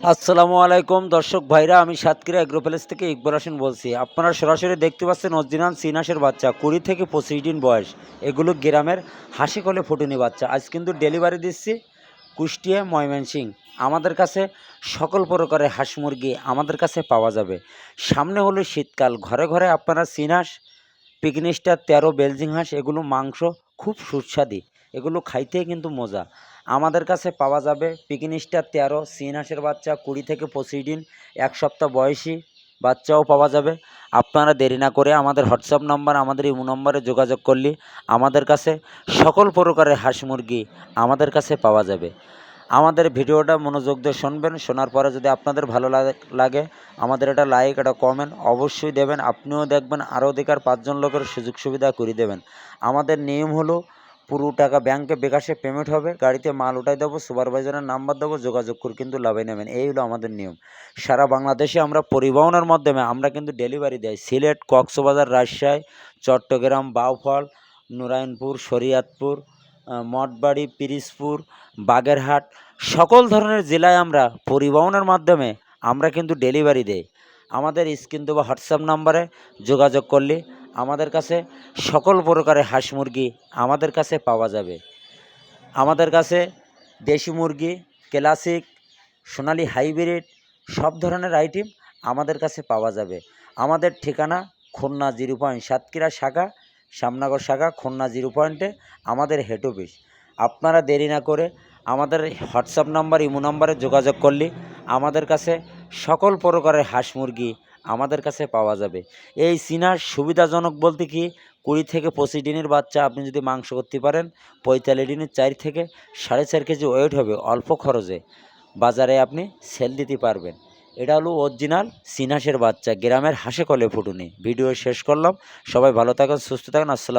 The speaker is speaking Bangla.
আসসালামু আলাইকুম দর্শক ভাইরা, আমি সাতক্ষীরা এগ্রো প্যালেস থেকে ইকবাল হোসেন বলছি। আপনারা সরাসরি দেখতে পাচ্ছেন অরিজিনাল চীন হাঁসের বাচ্চা, 20 থেকে 25 দিন বয়স। এগুলো গ্রামের হাসি কলে ফুটুনি বাচ্চা। আজ কিন্তু ডেলিভারি দিচ্ছি কুষ্টিয়া, ময়মনসিংহ। আমাদের কাছে সকল প্রকারের হাঁস মুরগি আমাদের কাছে পাওয়া যাবে। সামনে হলো শীতকাল, ঘরে ঘরে আপনারা চীন হাঁস, পিকনিস্টার, 13 বেলজিং হাঁস, এগুলো মাংস খুব সুস্বাদু, এগুলো খাইতেই কিন্তু মজা। আমাদের কাছে পাওয়া যাবে পিকনিস্টার 13 চীন হাঁসের বাচ্চা, 20 থেকে 25 দিন, 1 সপ্তাহ বয়সী বাচ্চাও পাওয়া যাবে। আপনারা দেরি না করে আমাদের হোয়াটসঅ্যাপ নাম্বার, আমাদের ইমো নম্বরে যোগাযোগ করলে আমাদের কাছে সকল প্রকারের হাঁস মুরগি আমাদের কাছে পাওয়া যাবে। আমাদের ভিডিওটা মনোযোগ দিয়ে শুনবেন। শোনার পরে যদি আপনাদের ভালো লাগে আমাদের একটা লাইক, একটা কমেন্ট অবশ্যই দেবেন। আপনিও দেখবেন, আরও দেখার 5 জন লোকের সুযোগ সুবিধা করে দেবেন। আমাদের নিয়ম হলো পুরো টাকা ব্যাংকে বিকাশে পেমেন্ট হবে, গাড়িতে মাল উঠাই দেবো, সুপারভাইজারের নাম্বার দেবো, যোগাযোগ করে কিন্তু লাভে নেবেন। এই হলো আমাদের নিয়ম। সারা বাংলাদেশে আমরা পরিবহনের মাধ্যমে আমরা কিন্তু ডেলিভারি দেয়। সিলেট, কক্সবাজার, রাজশাহী, চট্টগ্রাম, বাউফল, নারায়ণপুর, শরীয়তপুর, মঠবাড়ি, পিরিজপুর, বাগেরহাট, সকল ধরনের জেলায় আমরা পরিবহনের মাধ্যমে আমরা কিন্তু ডেলিভারি দেই। আমাদের স্ক্রিন দেওয়া হোয়াটসঅ্যাপ নাম্বারে যোগাযোগ করলে আমাদের কাছে সকল প্রকারের হাঁস মুরগি আমাদের কাছে পাওয়া যাবে। আমাদের কাছে দেশি মুরগি, ক্লাসিক, সোনালি হাইব্রিড সব ধরনের আইটেম আমাদের কাছে পাওয়া যাবে। আমাদের ঠিকানা খুলনা 0 সাতক্ষীরা শাখা, শ্যামনগর শাখা, খুলনা 0 আমাদের হেড অফিস। আপনারা দেরি না করে আমাদের হোয়াটসঅ্যাপ নাম্বার, ইমো নাম্বারে যোগাযোগ করলে আমাদের কাছে সকল প্রকারের হাঁস মুরগি আমাদের কাছে পাওয়া যাবে। এই চীনার সুবিধাজনক বলতে কি, 20 থেকে 25 দিনের বাচ্চা আপনি যদি মাংস করতে পারেন, 45 দিনের 4 থেকে 4.5 কেজি ওয়েট হবে, অল্প খরচে বাজারে আপনি সেল দিতে পারবেন। এটা হলো অরিজিনাল চীন হাঁসের বাচ্চা, গ্রামের হাসে কলে ফুটুনি। ভিডিও শেষ করলাম। সবাই ভালো থাকেন, সুস্থ থাকেন। আসসালাম।